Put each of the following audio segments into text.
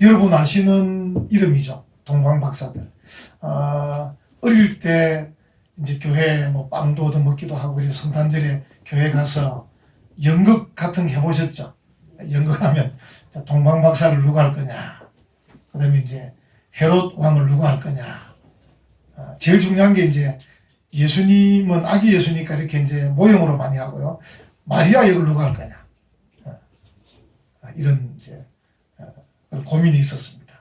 여러분 아시는 이름이죠. 동방 박사들. 어릴 때 이제 교회 뭐 빵도 얻어 먹기도 하고 그래서 성탄절에 교회 가서 연극 같은 거 해보셨죠? 연극하면 동방 박사를 누가 할 거냐, 그 다음에 이제 헤롯 왕을 누가 할 거냐. 제일 중요한 게 이제 예수님은 아기 예수니까 이렇게 이제 모형으로 많이 하고요. 마리아 역을 누가 할 거냐. 이런 이제 고민이 있었습니다.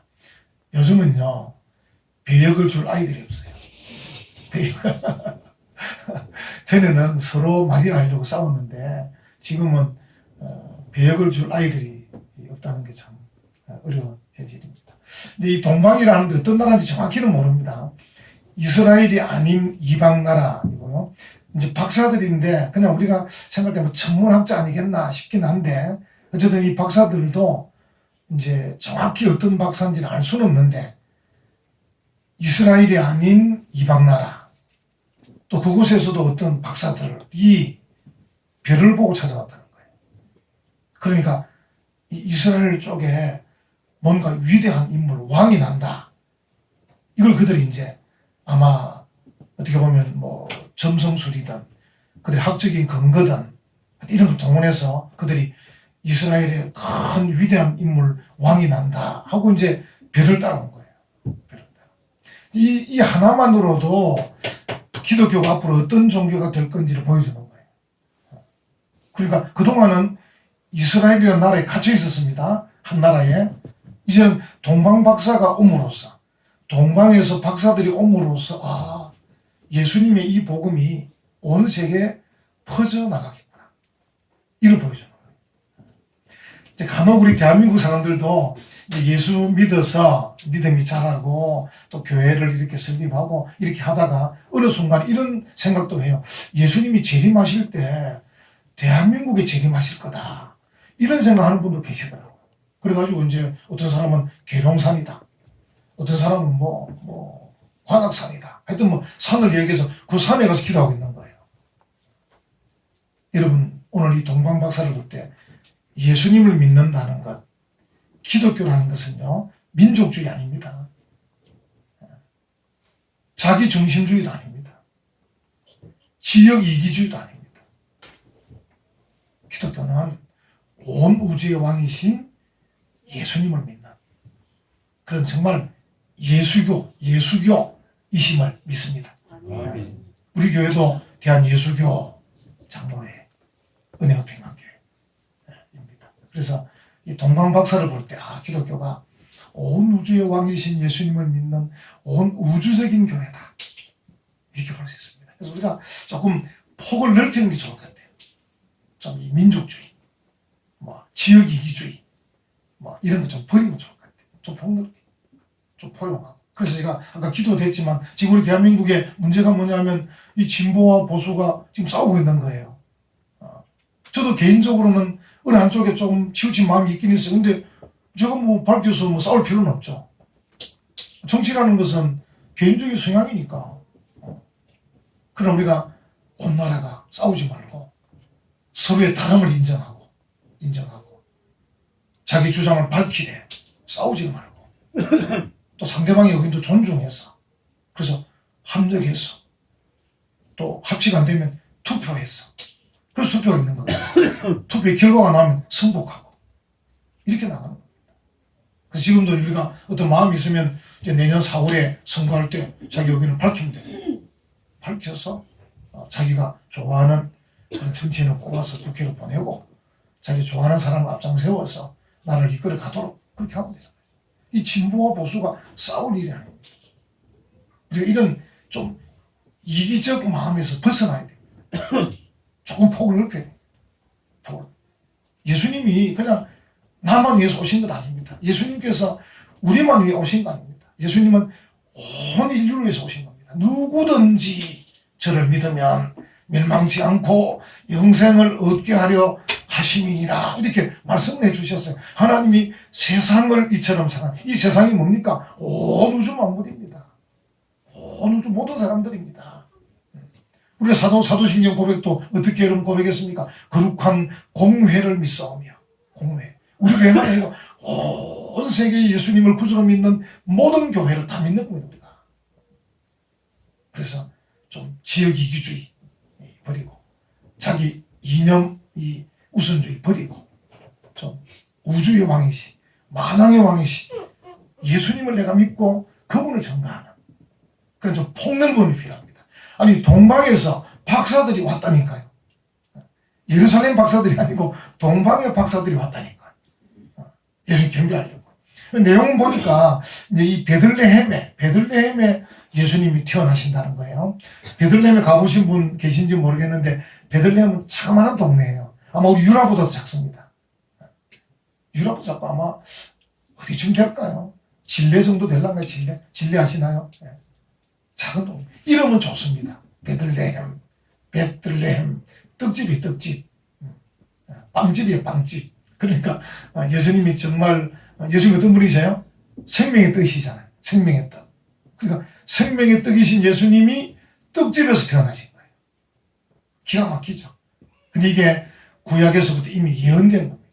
요즘은요, 배역을 줄 아이들이 없어요. 배역. 전에는 서로 마리아 하려고 싸웠는데 지금은 배역을 줄 아이들이 없다는 게 참 어려운 현실입니다. 근데 이 동방이라는 게 어떤 나라인지 정확히는 모릅니다. 이스라엘이 아닌 이방 나라이고요. 이제 박사들인데 그냥 우리가 생각할 때 뭐 천문학자 아니겠나 싶긴 한데 어쨌든 이 박사들도 이제 정확히 어떤 박사인지는 알 수는 없는데 이스라엘이 아닌 이방 나라 또 그곳에서도 어떤 박사들이 별을 보고 찾아왔다는 거예요. 그러니까 이 이스라엘 쪽에 뭔가 위대한 인물, 왕이 난다. 이걸 그들이 이제 아마 어떻게 보면 뭐 점성술이든 그들의 학적인 근거든 이런 걸 동원해서 그들이 이스라엘의 큰 위대한 인물, 왕이 난다 하고 이제 별을 따라온 거예요. 별을 따라. 이 하나만으로도 기독교가 앞으로 어떤 종교가 될 건지를 보여주는 거예요. 그러니까 그동안은 이스라엘이라는 나라에 갇혀 있었습니다. 한 나라에. 이제는 동방 박사가 옴으로써, 동방에서 박사들이 옴으로써 예수님의 이 복음이 온 세계에 퍼져나가겠구나. 이걸 보여주는 거예요. 이제 간혹 우리 대한민국 사람들도 예수 믿어서 믿음이 자라고 또 교회를 이렇게 설립하고 이렇게 하다가 어느 순간 이런 생각도 해요. 예수님이 재림하실 때 대한민국에 재림하실 거다. 이런 생각하는 분도 계시더라고요. 그래가지고 이제 어떤 사람은 계룡산이다. 어떤 사람은 뭐 관악산이다. 하여튼 뭐 산을 얘기해서 그 산에 가서 기도하고 있는 거예요. 여러분 오늘 이 동방 박사를 볼 때 예수님을 믿는다는 것, 기독교라는 것은요 민족주의 아닙니다. 자기 중심주의도 아닙니다. 지역 이기주의도 아닙니다. 기독교는 온 우주의 왕이신 예수님을 믿는 그런 정말 예수교이심을 믿습니다. 우리 교회도 대한예수교 장로회 은혜협평학교회입니다. 그래서 이 동방 박사를 볼 때 기독교가 온 우주의 왕이신 예수님을 믿는 온 우주적인 교회다. 이렇게 볼 수 있습니다. 그래서 우리가 조금 폭을 넓히는 게 좋을 것 같아요. 좀 이 민족주의, 지역 이기주의, 이런 거 좀 버리면 좋을 것 같아요. 좀 폭넓게, 좀 포용하고. 그래서 제가 아까 기도도 했지만 지금 우리 대한민국의 문제가 뭐냐면 이 진보와 보수가 지금 싸우고 있는 거예요. 저도 개인적으로는 어느 한쪽에 좀 치우친 마음이 있긴 있어요. 근데 제가 밝혀서 싸울 필요는 없죠. 정치라는 것은 개인적인 성향이니까. 그럼 우리가 온 나라가 싸우지 말고 서로의 다름을 인정하고 자기 주장을 밝히되 싸우지 말고 또 상대방의 의견도 존중해서 그래서 합력해서 또 합치가 안 되면 투표해서 그래서 투표가 있는 겁니다. 투표의 결과가 나면 승복하고 이렇게 나가는 겁니다. 그래서 지금도 우리가 어떤 마음이 있으면 이제 내년 4월에 선거할 때 자기 의견을 밝히면 돼요. 밝혀서 자기가 좋아하는 그런 정치인을 뽑아서 국회로 보내고 자기 좋아하는 사람을 앞장 세워서 나를 이끌어 가도록 그렇게 하면 되잖아요. 이 진보와 보수가 싸울 일이 아닙니다. 우리가 이런 좀 이기적 마음에서 벗어나야 됩니다. 조금 폭을 넓혀야 됩니다. 예수님이 그냥 나만 위해서 오신 것 아닙니다. 예수님께서 우리만 위해 오신 거 아닙니다. 예수님은 온 인류를 위해서 오신 겁니다. 누구든지 저를 믿으면 멸망치 않고 영생을 얻게 하려 하심이니라 이렇게 말씀을 해주셨어요. 하나님이 세상을 이처럼 사랑. 이 세상이 뭡니까? 온 우주 만물입니다. 온 우주 모든 사람들입니다. 우리가 사도신경 고백도 어떻게 여러분 고백했습니까? 거룩한 공회를 믿사오며 공회. 우리 교회만 아니고 온 세계에 예수님을 구주로 믿는 모든 교회를 다 믿는 겁니다, 우리가. 그래서 좀 지역 이기주의 버리고, 자기 이념, 이 우선주의 버리고, 좀 우주의 왕이시, 만왕의 왕이시, 예수님을 내가 믿고 그분을 전가하는 그런 좀 폭넓음이 필요합니다. 아니, 동방에서 박사들이 왔다니까요. 예루살렘 박사들이 아니고 동방의 박사들이 왔다니까. 예수님 경배하려고. 내용 보니까 이제 이 베들레헴에 예수님이 태어나신다는 거예요. 베들레헴에 가보신 분 계신지 모르겠는데 베들레헴은 자그마한 동네예요. 아마 우리 유라보다 더 작습니다. 유라보다 작고 아마 어디쯤 될까요? 진례 정도 될란가요? 진례 아시나요? 네. 작은 동네. 이름은 좋습니다. 베들레헴, 떡집이 떡집, 빵집이에요, 빵집. 그러니까 예수님이 정말, 예수님이 어떤 분이세요? 생명의 떡이시잖아요. 생명의 떡. 그러니까 생명의 떡이신 예수님이 떡집에서 태어나신 거예요. 기가 막히죠. 근데 이게 구약에서부터 이미 예언된 겁니다.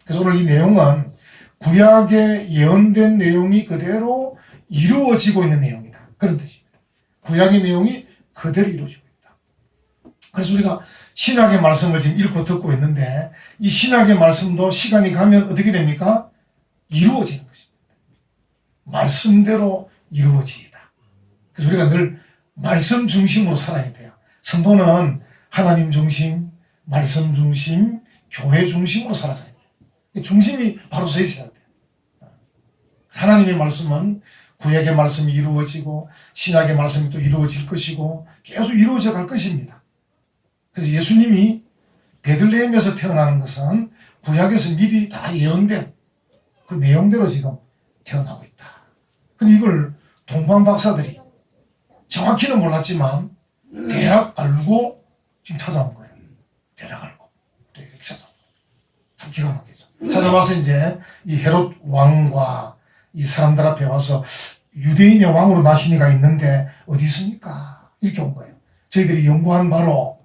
그래서 오늘 이 내용은 구약에 예언된 내용이 그대로 이루어지고 있는 내용이다. 그런 뜻입니다. 구약의 내용이 그대로 이루어지고 있다. 그래서 우리가 신약의 말씀을 지금 읽고 듣고 있는데 이 신약의 말씀도 시간이 가면 어떻게 됩니까? 이루어지는 것입니다. 말씀대로 이루어지다. 그래서 우리가 늘 말씀 중심으로 살아야 돼요. 성도는 하나님 중심, 말씀 중심, 교회 중심으로 살아가야 돼요. 중심이 바로 서 있어야 돼요. 하나님의 말씀은 구약의 말씀이 이루어지고 신약의 말씀이 또 이루어질 것이고 계속 이루어져 갈 것입니다. 그래서 예수님이 베들레헴에서 태어나는 것은 구약에서 미리 다 예언된 그 내용대로 지금 태어나고 있다. 근데 이걸 동방 박사들이 정확히는 몰랐지만 대략 알고 지금 찾아온 거예요. 대략 알고. 이렇게 찾아온 거예요. 참 기가 막히죠. 찾아와서 이제 이 헤롯 왕과 이 사람들 앞에 와서 유대인의 왕으로 나신 이가 있는데 어디 있습니까? 이렇게 온 거예요. 저희들이 연구한 바로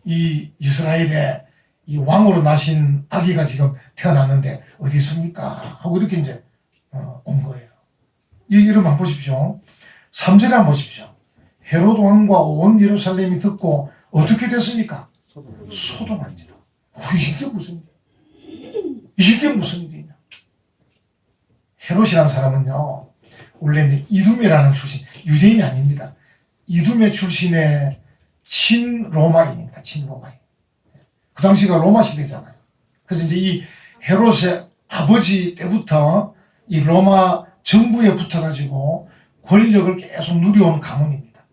이 이스라엘에 이 왕으로 나신 아기가 지금 태어났는데 어디 있습니까? 하고 이렇게 이제 온 거예요. 이 이름 한번 보십시오. 3절에 한번 보십시오. 헤롯 왕과 온 예루살렘이 듣고 어떻게 됐습니까? 소동한지라. 이게 무슨 일이냐? 헤롯이라는 사람은요, 원래 이제 이두메라는 출신, 유대인이 아닙니다. 이두메 출신의 친로마인입니다. 친로마인. 그 당시가 로마 시대잖아요. 그래서 이제 이 헤롯의 아버지 때부터 이 로마 정부에 붙어가지고 권력을 계속 누려온 가문입니다.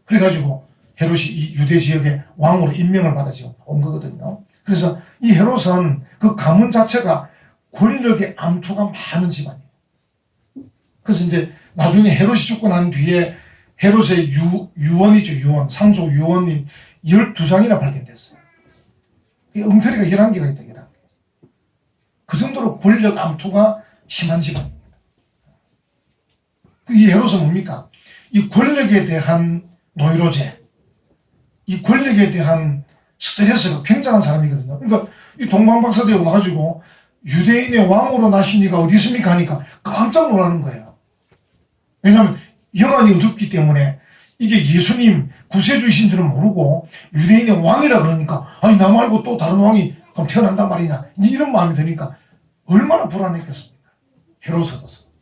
그래가지고 헤롯이 이 유대 지역의 왕으로 임명을 받아 지금 온 거거든요. 그래서 이 헤롯은 그 가문 자체가 권력의 암투가 많은 집안이에요. 그래서 이제 나중에 헤롯이 죽고 난 뒤에 헤롯의 유언이죠, 유언. 상조 유언이 12장이나 발견됐어요. 이 엉터리가 11개가 있다, 11개. 그 정도로 권력 암투가 심한 집안입니다. 이 헤롯은 뭡니까? 이 권력에 대한 노이로제, 이 권력에 대한 스트레스가 굉장한 사람이거든요. 그러니까 이 동방 박사들이 와가지고 유대인의 왕으로 나신 이가 어디 있습니까? 하니까 깜짝 놀라는 거예요. 왜냐하면 영안이 어둡기 때문에 이게 예수님 구세주이신 줄은 모르고 유대인의 왕이라 그러니까 아니 나 말고 또 다른 왕이 그럼 태어난단 말이냐 이런 마음이 드니까 얼마나 불안했겠습니까? 헤롯으로서.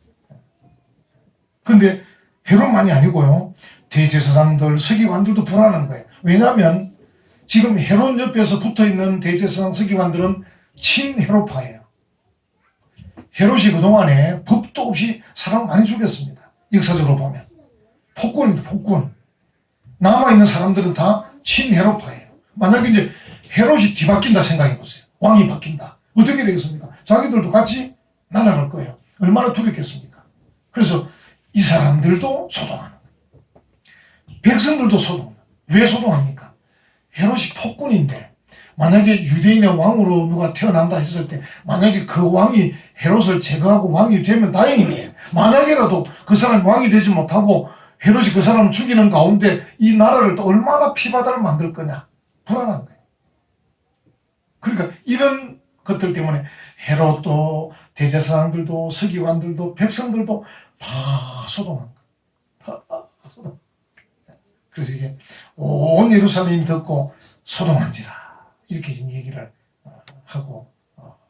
그런데 헤롯만이 아니고요, 대제사장들, 서기관들도 불안한 거예요. 왜냐하면 지금 헤롯 옆에서 붙어있는 대제사장, 서기관들은 친헤롯파예요. 헤롯이 그동안에 법도 없이 사람 많이 죽였습니다. 역사적으로 보면 폭군입니다. 폭군. 남아있는 사람들은 다 친헤롯파예요. 만약에 이제 헤롯이 뒤바뀐다 생각해보세요. 왕이 바뀐다. 어떻게 되겠습니까? 자기들도 같이 날아갈 거예요. 얼마나 두렵겠습니까? 그래서 이 사람들도 소동하는 거예요. 백성들도 소동합니다. 왜 소동합니까? 헤롯이 폭군인데 만약에 유대인의 왕으로 누가 태어난다 했을 때 만약에 그 왕이 헤롯을 제거하고 왕이 되면 다행이에요. 만약에라도 그 사람이 왕이 되지 못하고 헤롯이 그 사람을 죽이는 가운데 이 나라를 또 얼마나 피바다를 만들 거냐. 불안한 거예요. 그러니까 이런 것들 때문에 헤롯도 대제사장들도 서기관들도 백성들도 다 소동한 거예요. 다 소동. 그래서 이게 온 예루살렘이 듣고 소동한지라 이렇게 지금 얘기를 하고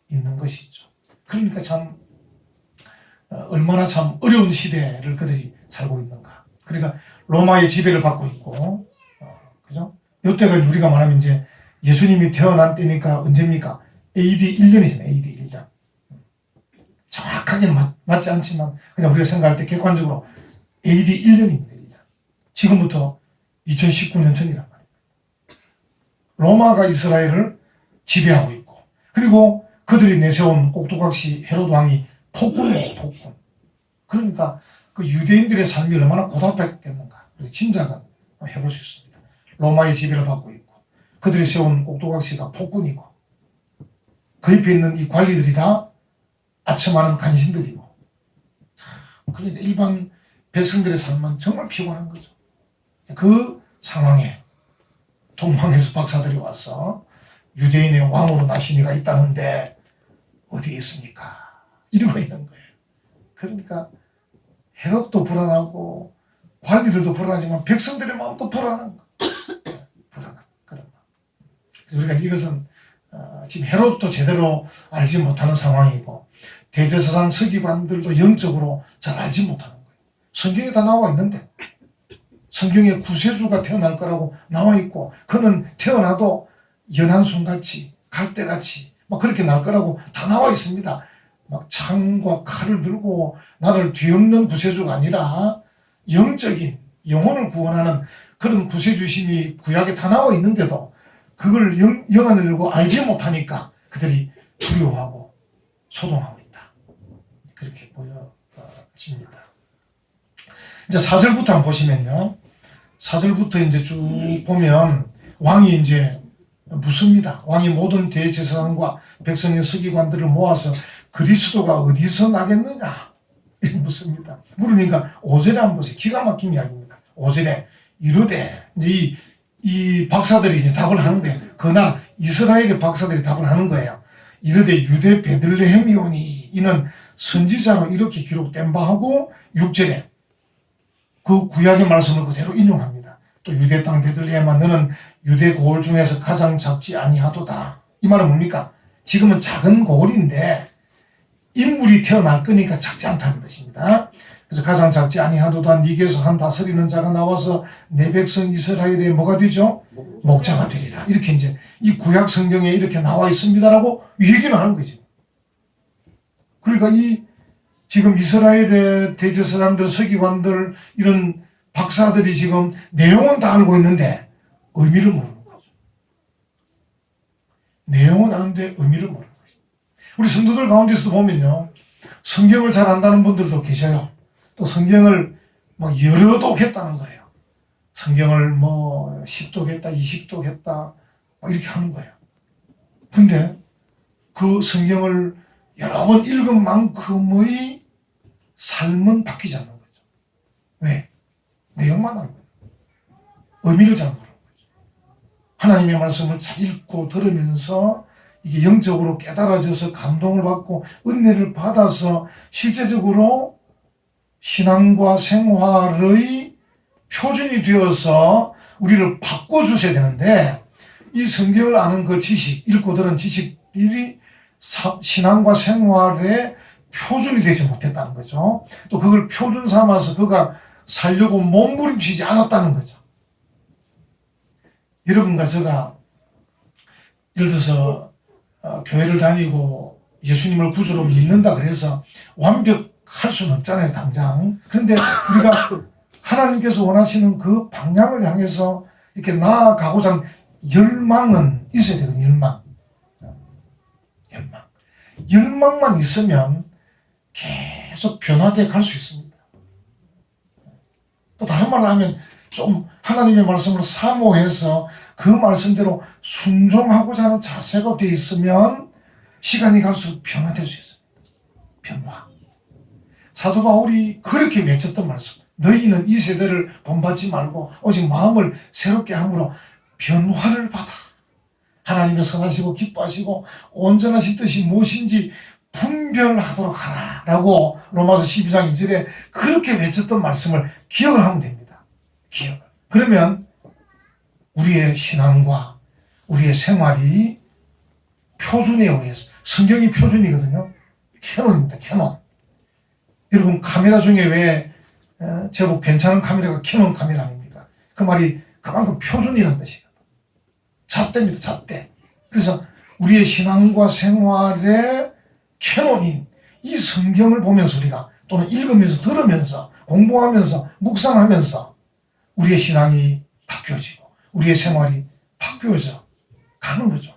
있는 것이죠. 그러니까 참 얼마나 참 어려운 시대를 그들이 살고 있는가. 그러니까 로마의 지배를 받고 있고, 그죠? 이때가 우리가 말하면 이제 예수님이 태어난 때니까 언제입니까? AD 1년이잖아요. AD 1년. 정확하게는 맞지 않지만 그냥 우리가 생각할 때 객관적으로 AD 1년입니다. 1년. 지금부터 2019년 전이란 말이에요. 로마가 이스라엘을 지배하고 있고, 그리고 그들이 내세운 꼭두각시 헤로드 왕이 폭군이에요. 폭군. 그러니까 그 유대인들의 삶이 얼마나 고달팠겠는가. 짐작은 해볼 수 있습니다. 로마의 지배를 받고 있고, 그들이 세운 꼭두각시가 폭군이고, 그 옆에 있는 이 관리들이 다 아첨하는 간신들이고, 그러니까 일반 백성들의 삶은 정말 피곤한 거죠. 그 상황에 동방에서 박사들이 와서 유대인의 왕으로 나신 이가 있다는데 어디에 있습니까? 이러고 있는 거예요. 그러니까 헤롯도 불안하고 관리들도 불안하지만 백성들의 마음도 불안한 거. 불안한 그런 마음. 그래서 우리가 이것은 지금 헤롯도 제대로 알지 못하는 상황이고 대제사장 서기관들도 영적으로 잘 알지 못하는 거예요. 성경에 다 나와 있는데, 성경에 구세주가 태어날 거라고 나와 있고, 그는 태어나도 연한순같이 갈대같이 막 그렇게 날 거라고 다 나와 있습니다. 막 창과 칼을 들고 나를 뒤엎는 구세주가 아니라 영적인 영혼을 구원하는 그런 구세주심이 구약에 다 나와 있는데도 그걸 영안을 열고 알지 못하니까 그들이 두려워하고 소동하고 있다. 그렇게 보여집니다. 이제 4절부터 한번 보시면요. 4절부터 이제 쭉 보면 왕이 이제 묻습니다. 왕이 모든 대제사장과 백성의 서기관들을 모아서 그리스도가 어디서 나겠느냐? 이렇게 묻습니다. 물으니까 5절에 한번 보세요. 기가 막힌 이야기입니다. 5절에 이르되, 이제 이 박사들이 이제 답을 하는 거예요. 그날 이스라엘의 박사들이 답을 하는 거예요. 이르되 유대 베들레헴이오니, 이는 선지자로 이렇게 기록된 바 하고, 6절에 그 구약의 말씀을 그대로 인용합니다. 또 유대 땅 베들레헴아 너는 유대 고을 중에서 가장 작지 아니하도다. 이 말은 뭡니까? 지금은 작은 고을인데 인물이 태어날 거니까 작지 않다는 뜻입니다. 그래서 가장 작지 아니하도다. 네게서 한 다스리는 자가 나와서 내 백성 이스라엘의 뭐가 되죠? 목자가 되리라. 이렇게 이제 이 구약 성경에 이렇게 나와 있습니다라고 얘기를 하는 거죠. 그러니까 이 지금 이스라엘의 대제사장들, 서기관들, 이런 박사들이 지금 내용은 다 알고 있는데 의미를 모르는 거죠. 내용은 아는데 의미를 모르는 거죠. 우리 성도들 가운데서도 보면요, 성경을 잘 안다는 분들도 계셔요. 또 성경을 뭐 여러 독했다는 거예요. 성경을 뭐 10독 했다, 20독 했다, 뭐 이렇게 하는 거예요. 근데 그 성경을 여러 번 읽은 만큼의 삶은 바뀌지 않는 거죠. 왜? 내용만 알고 의미를 잘 모르는 거죠. 하나님의 말씀을 잘 읽고 들으면서 이게 영적으로 깨달아져서 감동을 받고 은혜를 받아서 실제적으로 신앙과 생활의 표준이 되어서 우리를 바꿔주셔야 되는데, 이 성경을 아는 그 지식, 읽고 들은 지식들이 신앙과 생활의 표준이 되지 못했다는 거죠. 또 그걸 표준 삼아서 그가 살려고 몸부림치지 않았다는 거죠. 여러분과 제가 예를 들어서 교회를 다니고 예수님을 구주로 믿는다 그래서 완벽할 수는 없잖아요, 당장. 그런데 우리가 하나님께서 원하시는 그 방향을 향해서 이렇게 나아가고자 하는 열망은 있어야 되거든요. 열망만 있으면 계속 변화되어 갈 수 있습니다. 또 다른 말로 하면 좀 하나님의 말씀을 사모해서 그 말씀대로 순종하고자 하는 자세가 되어 있으면 시간이 갈수록 변화될 수 있습니다. 변화. 사도 바울이 그렇게 외쳤던 말씀. 너희는 이 세대를 본받지 말고 오직 마음을 새롭게 함으로 변화를 받아. 하나님의 선하시고 기뻐하시고 온전하신 뜻이 무엇인지 분별하도록 하라라고 로마서 12장 2절에 그렇게 외쳤던 말씀을 기억을 하면 됩니다. 기억을. 그러면 우리의 신앙과 우리의 생활이 표준에 의해서, 성경이 표준이거든요. 캐논입니다. 캐논. 여러분 카메라 중에 왜 제법 괜찮은 카메라가 캐논 카메라 아닙니까? 그 말이 그만큼 표준이라는 뜻이에요. 잣대입니다. 잣대. 그래서 우리의 신앙과 생활의 캐논인 이 성경을 보면서 우리가 또는 읽으면서 들으면서 공부하면서 묵상하면서 우리의 신앙이 바뀌어지고 우리의 생활이 바뀌어져 가는 거죠.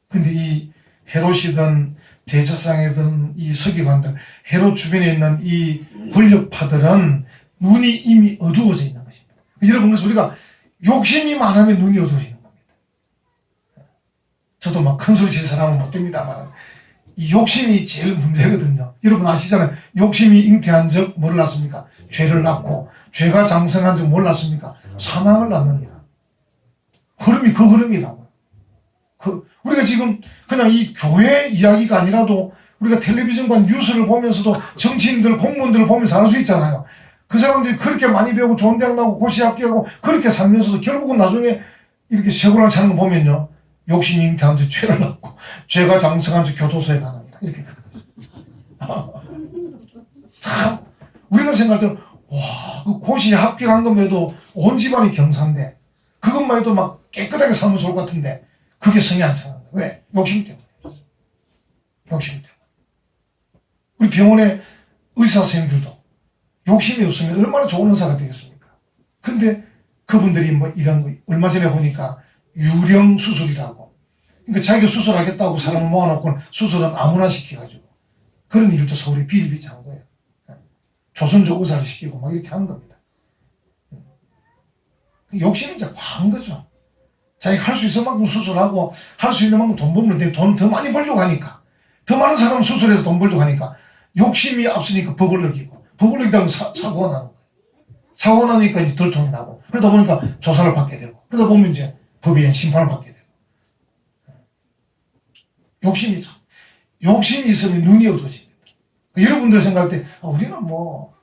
근데 이 헤롯이든 대제사장이든 이 서기관들, 헤롯 주변에 있는 이 권력파들은 눈이 이미 어두워져 있는 것입니다. 여러분, 그래서 우리가 욕심이 많으면 눈이 어두워지는 겁니다. 저도 막 큰 소리 칠 사람은 못 됩니다만 이 욕심이 제일 문제거든요. 여러분 아시잖아요. 욕심이 잉태한 적 뭐를 낳습니까? 죄를 낳고, 죄가 장성한 적 뭘 낳습니까? 사망을 낳느니라. 흐름이 그 흐름이라고요. 우리가 지금 그냥 이 교회 이야기가 아니라도 우리가 텔레비전과 뉴스를 보면서도 정치인들, 공무원들을 보면서 알 수 있잖아요. 그 사람들이 그렇게 많이 배우고 좋은 대학 나오고 고시 합격하고 그렇게 살면서도 결국은 나중에 이렇게 쇠고랑 차는 거 보면요. 욕심이 잉태한 지 죄를 낳고 죄가 장성한 지 교도소에 가느니라. 이렇게 참 우리가 생각할 때는 와, 그 고시 합격한 것만 해도 온 집안이 경사인데 그것만 해도 막 깨끗하게 살면 좋을 것 같은데 그게 성이 안 차는 거예요. 왜? 욕심 때문에. 욕심 때문에. 우리 병원의 의사 선생님들도 욕심이 없으면 얼마나 좋은 의사가 되겠습니까? 근데 그분들이 뭐 이런 거, 얼마 전에 보니까 유령 수술이라고. 그러니까 자기가 수술하겠다고 사람을 모아놓고는 수술은 아무나 시켜가지고. 그런 일도 서울에 비일비재한 거예요. 조선족 의사를 시키고 막 이렇게 하는 겁니다. 욕심이 이제 과한 거죠. 자기가 할 수 있을 만큼 수술하고 할 수 있는 만큼 돈 벌면 돼. 돈 더 많이 벌려고 하니까. 더 많은 사람 수술해서 돈 벌려고 하니까 욕심이 앞서니까 법을 어기고 법을 어기다 사고가 나는 거예요. 사고가 나니까 이제 덜 돈이 나고 그러다 보니까 조사를 받게 되고 그러다 보면 이제 법에 의한 심판을 받게 되고 욕심이 있으면 눈이 어두워집니다. 여러분들 생각할 때 우리는 뭐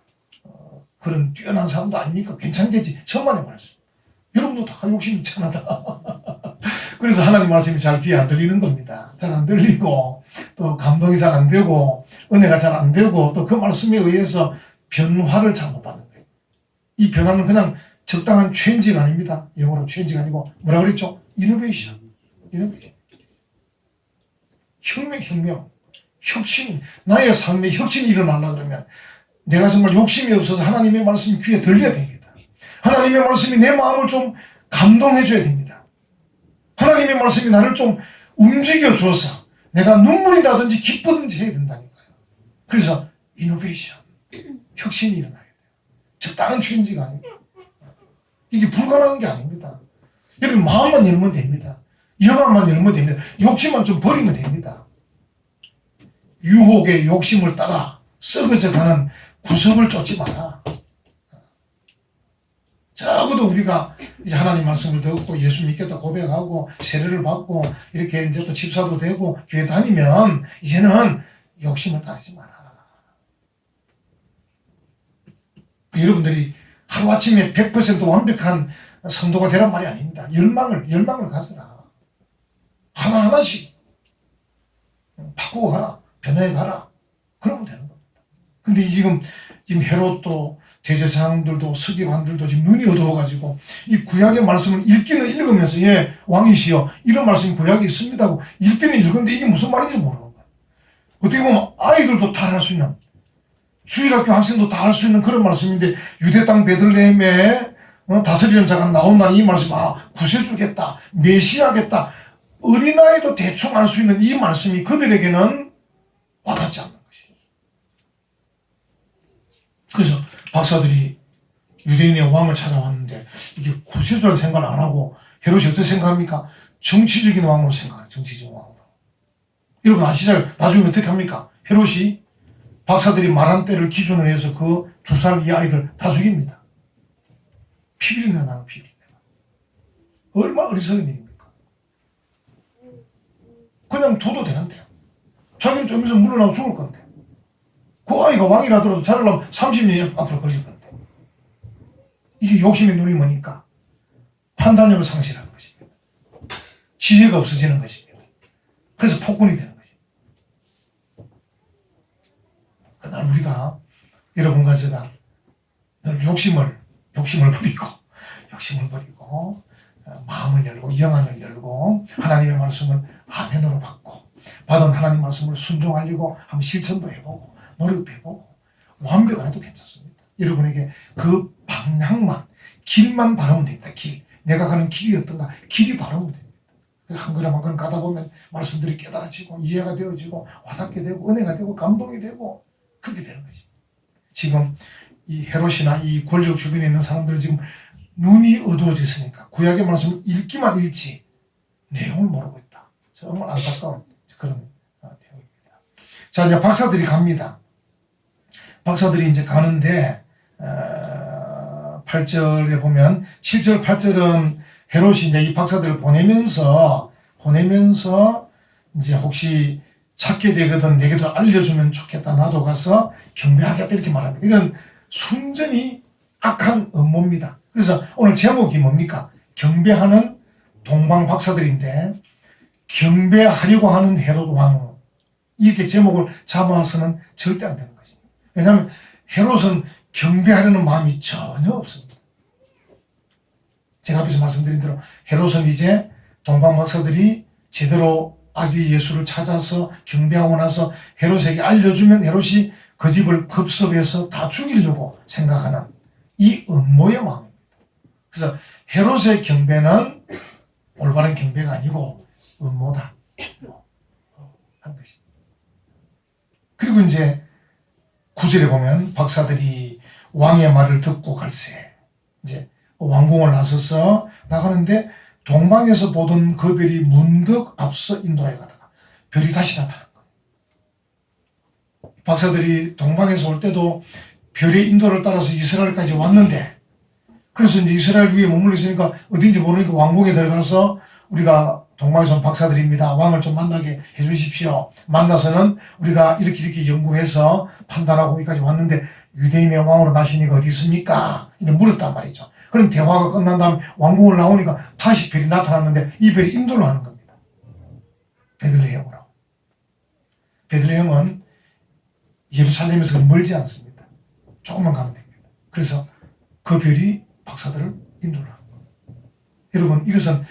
그런 뛰어난 사람도 아니니까 괜찮겠지. 천만의 말씀. 여러분도 다 욕심 있잖아. 그래서 하나님 말씀이 잘 귀에 안 들리는 겁니다. 잘 안 들리고 또 감동이 잘 안 되고 은혜가 잘 안 되고 또 그 말씀에 의해서 변화를 잘 못 받는 거예요. 이 변화는 그냥 적당한 체인지가 아닙니다. 영어로 체인지가 아니고 뭐라 그랬죠? 이노베이션. 혁명. 혁신. 나의 삶에 혁신이 일어나려고 그러면 내가 정말 욕심이 없어서 하나님의 말씀이 귀에 들려야 됩니다. 하나님의 말씀이 내 마음을 좀 감동해 줘야 됩니다. 하나님의 말씀이 나를 좀 움직여 주어서 내가 눈물이 나든지 기쁘든지 해야 된다니까요. 그래서 이노베이션, 혁신이 일어나야 돼요. 적당한 체인지가 아닙니다. 이게 불가능한 게 아닙니다. 여러분 마음만 열면 됩니다. 영혼만 열면 됩니다. 욕심만 좀 버리면 됩니다. 유혹의 욕심을 따라 썩어져가는 구습을 쫓지 마라. 적어도 우리가 이제 하나님 말씀을 듣고 예수 믿겠다 고백하고 세례를 받고 이렇게 이제 또 집사도 되고 교회 다니면 이제는 욕심을 따르지 마라. 여러분들이 하루아침에 100% 완벽한 성도가 되란 말이 아닙니다. 열망을 가져라. 하나하나씩 바꾸어 가라. 변화해 가라. 그러면 되는 겁니다. 근데 지금 헤롯도 대제사장들도 서기관들도 지금 눈이 어두워가지고 이 구약의 말씀을 읽기는 읽으면서 왕이시여 이런 말씀이 구약에 있습니다 하고 읽기는 읽었는데 이게 무슨 말인지 모르는 거예요. 어떻게 보면 아이들도 다 할 수 있는 주일학교 학생도 다 할 수 있는 그런 말씀인데 유대 땅 베들레헴에 다스리는 자가 나온다는 이 말씀 구세주겠다 메시아겠다 어린아이도 대충 알 수 있는 이 말씀이 그들에게는 와닿지 않는 것이죠. 그래서 박사들이 유대인의 왕을 찾아왔는데 이게 구세주라는 생각을 안 하고 헤롯이 어떻게 생각합니까? 정치적인 왕으로 생각해요. 정치적인 왕으로. 여러분 아시잖아요. 나중에 어떻게 합니까? 헤롯이 박사들이 말한 때를 기준으로 해서 그 2살 이 아이들 다 죽입니다. 피비린내 나는 피비린내. 얼마나 어리석은 일입니까? 그냥 둬도 되는데요. 자기는 좀 있으면 물러나고 죽을 건데. 그 아이가 왕이라더라도 자라려면 30년 앞으로 걸릴 건데. 이게 욕심의 눈이 뭐니까? 판단력을 상실하는 것입니다. 지혜가 없어지는 것입니다. 그래서 폭군이 되는 것입니다. 그날 우리가 여러분과 제가 늘 욕심을 버리고 마음을 열고 영안을 열고 하나님의 말씀을 아멘으로 받고 받은 하나님 말씀을 순종하려고 한번 실천도 해보고 노력도 해보고 완벽 안 해도 괜찮습니다. 여러분에게 그 방향만 길만 바르면 됩니다. 길. 내가 가는 길이 어떤가 길이 바르면 됩니다. 한 걸음 한 걸음 가다 보면 말씀들이 깨달아지고 이해가 되어지고 와닿게 되고 은혜가 되고 감동이 되고 그렇게 되는 거지. 지금 이 헤롯이나 이 권력 주변에 있는 사람들은 지금 눈이 어두워졌으니까 구약의 말씀을 읽기만 읽지 내용을 모르고 있다. 정말 안타까운 그런 내용입니다. 자, 이제 박사들이 갑니다. 박사들이 이제 가는데 8절에 보면 7절 8절은 헤롯이 이제 이 박사들을 보내면서 이제 혹시 찾게 되거든 내게도 알려주면 좋겠다. 나도 가서 경배하겠다 이렇게 말합니다. 이런 순전히 악한 음모입니다. 그래서 오늘 제목이 뭡니까? 경배하는 동방 박사들인데 경배하려고 하는 헤롯 왕 이렇게 제목을 잡아서는 절대 안 되는 것입니다. 왜냐하면 헤롯은 경배하려는 마음이 전혀 없습니다. 제가 앞에서 말씀드린 대로 헤롯은 이제 동방 박사들이 제대로 아기 예수를 찾아서 경배하고 나서 헤롯에게 알려주면 헤롯이 그 집을 급습해서 다 죽이려고 생각하는 이 음모의 마음입니다. 그래서 헤롯의 경배는 올바른 경배가 아니고 음모다 하는 것입니다. 그리고 이제 9절에 보면 박사들이 왕의 말을 듣고 갈새 이제 왕궁을 나서서 나가는데 동방에서 보던 그 별이 문득 앞서 인도에 가다가 별이 다시 나타난 거예요. 박사들이 동방에서 올 때도 별의 인도를 따라서 이스라엘까지 왔는데 그래서 이제 이스라엘 위에 머물러 있으니까 어딘지 모르니까 왕궁에 들어가서 우리가 동방에서 온 박사들입니다. 왕을 좀 만나게 해주십시오. 만나서는 우리가 이렇게 연구해서 판단하고 여기까지 왔는데 유대인의 왕으로 나시니까 어디 있습니까? 이렇게 물었단 말이죠. 그럼 대화가 끝난 다음에 왕궁을 나오니까 다시 별이 나타났는데 이 별이 인도를 하는 겁니다. 베들레헴으로. 베들레헴은 예루살렘에서 멀지 않습니다. 조금만 가면 됩니다. 그래서 그 별이 박사들을 인도를 하는 겁니다. 여러분 이것은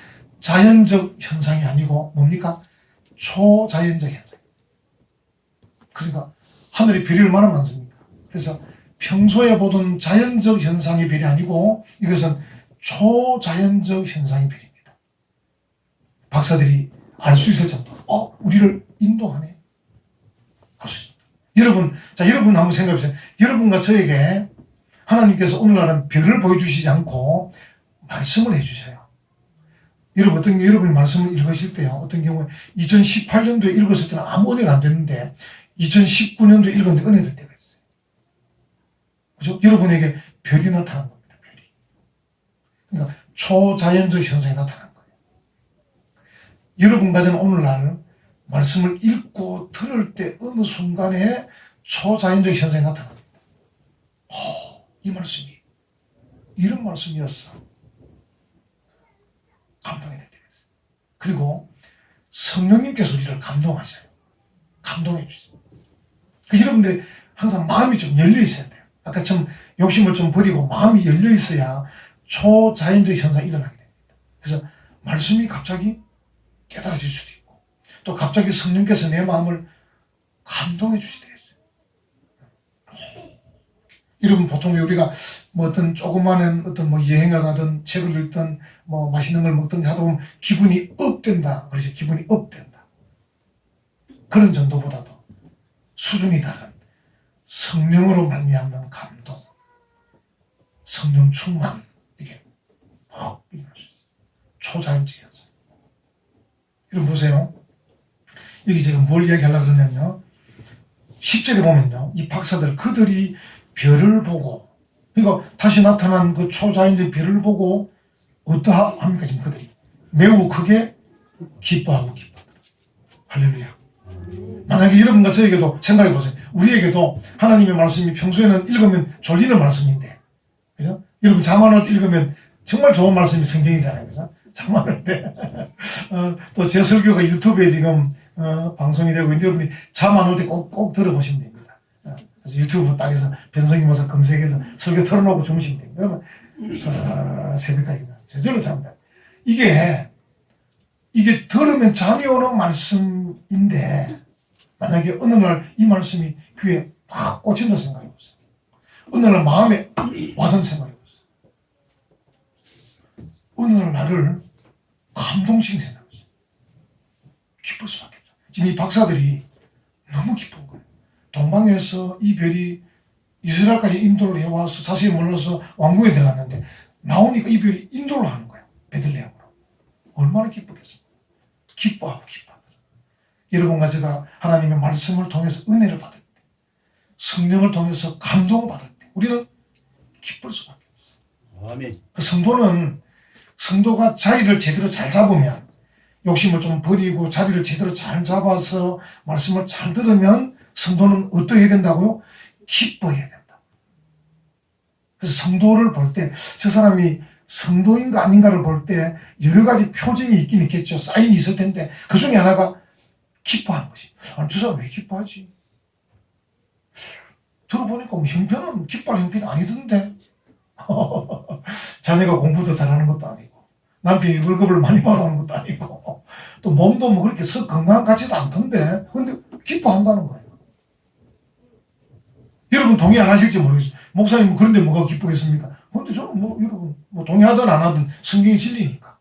자연적 현상이 아니고 뭡니까? 초자연적 현상. 그러니까 하늘에 별이 얼마나 많습니까? 그래서 평소에 보던 자연적 현상의 별이 아니고 이것은 초자연적 현상의 별입니다. 박사들이 알 수 있을 정도로 우리를 인도하네. 알 수 있습니다. 여러분 한번 생각해 보세요. 여러분과 저에게 하나님께서 오늘날은 별을 보여주시지 않고 말씀을 해주세요. 여러분이 말씀을 읽으실 때요. 어떤 경우에 2018년도에 읽었을 때는 아무 은혜가 안 됐는데 2019년도에 읽었는데 은혜 될 때가 있어요. 그죠? 여러분에게 별이 나타난 겁니다. 별이. 그러니까 초자연적 현상이 나타난 거예요. 여러분과 저는 오늘날 말씀을 읽고 들을 때 어느 순간에 초자연적 현상이 나타납니다. 이 말씀이 이런 말씀이었어. 감동이 됩니다. 그리고 성령님께서 우리를 감동하셔요. 감동해 주세요. 여러분들이 항상 마음이 좀 열려 있어야 돼요. 아까 좀 욕심을 좀 버리고 마음이 열려 있어야 초자연적 현상이 일어나게 됩니다. 그래서 말씀이 갑자기 깨달아질 수도 있고 또 갑자기 성령께서 내 마음을 감동해 주시대요. 여러분 보통 우리가 뭐 어떤 조그마한 어떤 뭐 여행을 가든 책을 읽든 뭐 맛있는 걸 먹든 하다 보면 기분이 업된다. 그렇죠. 기분이 업된다. 그런 정도보다도 수준이 다른 성령으로 말미암는 감동, 성령 충만 이게 확 일어날 수 있어요. 초자연적이었어요. 여러분 보세요. 여기 제가 뭘 이야기하려고 그러냐면요. 10절에 보면요. 이 박사들 그들이 별을 보고 그러니까 다시 나타난 그 초자연적 별을 보고 어떠합니까? 지금 그들이 매우 크게 기뻐합니다. 할렐루야. 만약에 여러분과 저에게도 생각해 보세요. 우리에게도 하나님의 말씀이 평소에는 읽으면 졸리는 말씀인데, 그죠? 여러분 잠안 올 때 읽으면 정말 좋은 말씀이 성경이잖아요. 그죠? 잠안 올 때. 또 제 설교가 유튜브에 지금 방송이 되고 있는데 여러분이 잠 안 올 때 꼭 들어보시면 됩니다. 그래서 유튜브 딱에서 변성기 모사 검색해서 설교 틀어놓고 주무시면 됩니다. 여러분 새벽까지 저절로 잡니다. 이게 들으면 잠이 오는 말씀인데 만약에 어느 날 이 말씀이 귀에 팍 꽂힌다 생각해보세요. 어느 날 마음에 와닿는 생각해보세요. 어느 날 나를 감동시킨 생각해보세요. 기쁠 수밖에 없어요. 지금 이 박사들이 너무 기쁜 거예요. 동방에서 이 별이 이스라엘까지 인도를 해와서 자세히 몰라서 왕궁에 들어갔는데 나오니까 이 별이 인도를 하는 거예요. 베들레헴으로. 얼마나 기쁘겠습니까? 기뻐하고 기뻐하더라. 여러분과 제가 하나님의 말씀을 통해서 은혜를 받을 때, 성령을 통해서 감동을 받을 때 우리는 기쁠 수밖에 없어요. 아멘. 그 성도가 자리를 제대로 잘 잡으면, 욕심을 좀 버리고 자리를 제대로 잘 잡아서 말씀을 잘 들으면 성도는 어떠해야 된다고요? 기뻐해야 된다. 그래서 성도를 볼 때 저 사람이 성도인가 아닌가를 볼 때 여러 가지 표징이 있긴 있겠죠. 사인이 있을 텐데 그 중에 하나가 기뻐하는 것이. 아니 저 사람 왜 기뻐하지? 들어보니까 뭐 형편은 기뻐할 형편이 아니던데. 자녀가 공부도 잘하는 것도 아니고 남편이 월급을 많이 받아오는 것도 아니고 또 몸도 뭐 그렇게 썩 건강한 것 같지도 않던데 근데 기뻐한다는 거예요. 여러분 동의 안 하실지 모르겠어요. 목사님 그런데 뭐가 기쁘겠습니까? 근데 저는 여러분 동의하든 안 하든 성경이 진리니까.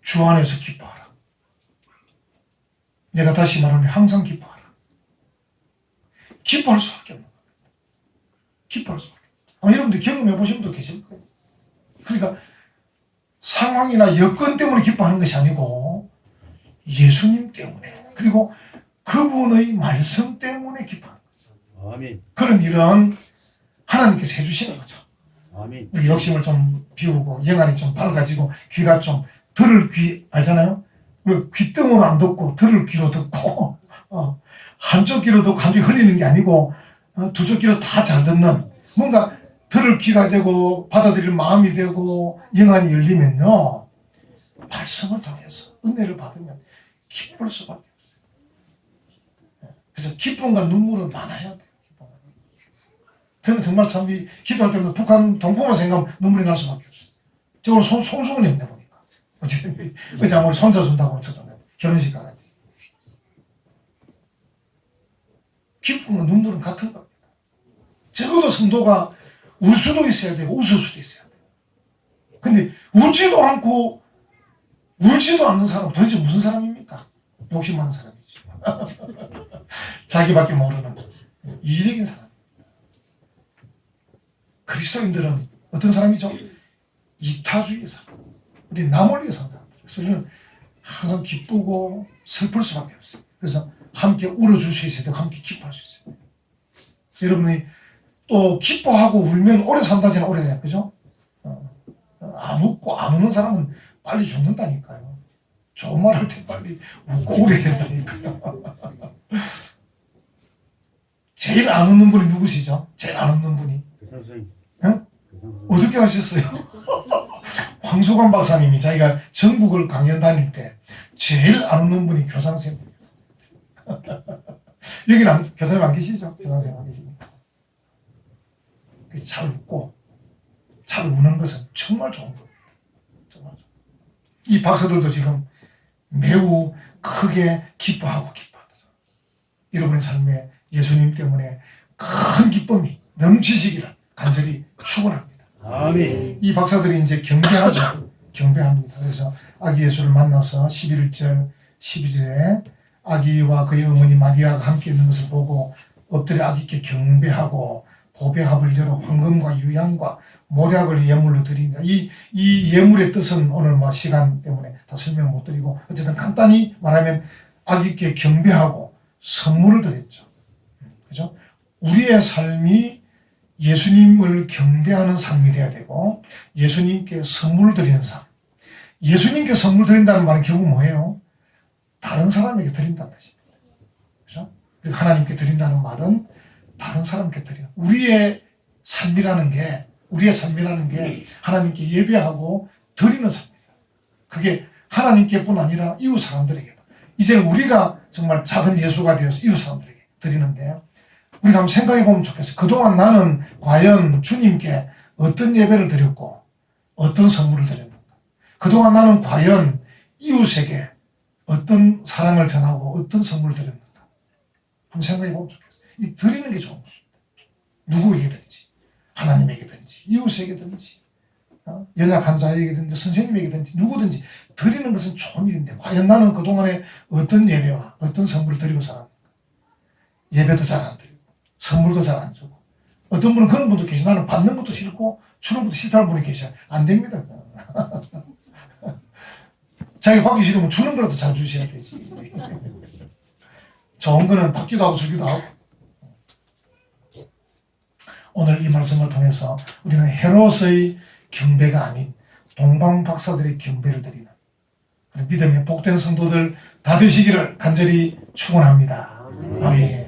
주 안에서 기뻐하라. 내가 다시 말하면 항상 기뻐하라. 기뻐할 수밖에 없는 거예요. 기뻐할 수밖에. 아마 여러분들 경험해 보신 분도 계실 거예요. 그러니까 상황이나 여건 때문에 기뻐하는 것이 아니고 예수님 때문에 그리고 그분의 말씀 때문에 기뻐하는 거죠. 아멘. 그런 일은 하나님께서 해주시는 거죠. 아멘. 우리 욕심을 좀 비우고 영안이 좀 밝아지고 귀가 좀 들을 귀 알잖아요. 우리 귀등으로 안 듣고 들을 귀로 듣고 한쪽 귀로 듣고 한쪽이 흘리는 게 아니고 두쪽 귀로 다 잘 듣는 뭔가 들을 귀가 되고 받아들일 마음이 되고 영안이 열리면요 말씀을 통해서 은혜를 받으면 기쁠 수밖에 없어요. 그래서 기쁨과 눈물은 많아야 돼요. 저는 정말 참 기도할 때마다 북한 동포만 생각하면 눈물이 날 수밖에 없어요. 저 오늘 손수건 했네 보니까. 어쨌든 그치 아무리 손자 준다고 쳐도 결혼식 가가지고. 기쁨과 눈물은 같은 겁니다. 적어도 성도가 울 수도 있어야 되고 웃을 수도 있어야 돼요. 근데 웃지도 않고 울지도 않는 사람은 도대체 무슨 사람입니까? 욕심 많은 사람이지. 자기밖에 모르는 이기적인 사람. 그리스도인들은 어떤 사람이죠? 이타주의 사람. 우리 남을 위해 사는 사람들. 그래서 우리는 항상 기쁘고 슬플 수밖에 없어요. 그래서 함께 울어줄 수 있어야 되고 함께 기뻐할 수 있어요. 여러분이 또 기뻐하고 울면 오래 산다지는 오래, 그죠? 안 웃고 안 우는 사람은 빨리 죽는다니까요. 좋은 말 할 때 빨리 웃고 오게 된다니까요. 제일 안 웃는 분이 누구시죠? 제일 안 웃는 분이. 선생님. 응? 어떻게 하셨어요? 황수관 박사님이 자기가 전국을 강연 다닐 때 제일 안 웃는 분이 교장선생님. 여기는 교장님 안 계시죠? 교장선생님 안 계십니까? 잘 웃고 잘 우는 것은 정말 좋은 겁니다. 정말 좋은. 이 박사들도 지금 매우 크게 기뻐하고 기뻐하더라. 여러분의 삶에 예수님 때문에 큰 기쁨이 넘치시기를 간절히 축원합니다. 아멘. 이 박사들이 이제 경배하죠. 경배합니다. 그래서 아기 예수를 만나서 11절 12절에 아기와 그의 어머니 마리아가 함께 있는 것을 보고 엎드려 아기께 경배하고 보배합을 열어 황금과 유향과 모략을 예물로 드립니다. 이 예물의 뜻은 오늘 시간 때문에 다 설명 못 드리고 어쨌든 간단히 말하면 아기께 경배하고 선물을 드렸죠. 그죠? 우리의 삶이 예수님을 경배하는 삶이 되어야 되고 예수님께 선물을 드리는 삶. 예수님께 선물 드린다는 말은 결국 뭐예요? 다른 사람에게 드린다는 뜻입니다. 그죠? 하나님께 드린다는 말은 다른 사람께 드리는, 우리의 삶이라는 게 하나님께 예배하고 드리는 삶이다. 그게 하나님께뿐 아니라 이웃 사람들에게도. 이제는 우리가 정말 작은 예수가 되어서 이웃 사람들에게 드리는데, 우리가 한번 생각해 보면 좋겠어요. 그동안 나는 과연 주님께 어떤 예배를 드렸고 어떤 선물을 드렸는가? 그동안 나는 과연 이웃에게 어떤 사랑을 전하고 어떤 선물을 드렸는가? 한번 생각해 보면 좋겠어요. 이 드리는 게 좋은 것입니다. 누구에게든지, 하나님에게든지, 이웃에게든지, 연약한 자에게든지, 선생님에게든지, 누구든지 드리는 것은 좋은 일인데, 과연 나는 그동안에 어떤 예배와 어떤 선물을 드리고 살았는가? 예배도 잘 안 드리고, 선물도 잘 안 주고, 어떤 분은 그런 분도 계셔. 나는 받는 것도 싫고, 주는 것도 싫다는 분이 계셔. 안 됩니다. 자기 받기 싫으면 주는 거라도 잘 주셔야 되지. 좋은 거는 받기도 하고 주기도 하고. 오늘 이 말씀을 통해서 우리는 헤롯의 경배가 아닌 동방 박사들의 경배를 드리는 믿음의 복된 성도들 다 되시기를 간절히 축원합니다. 아멘.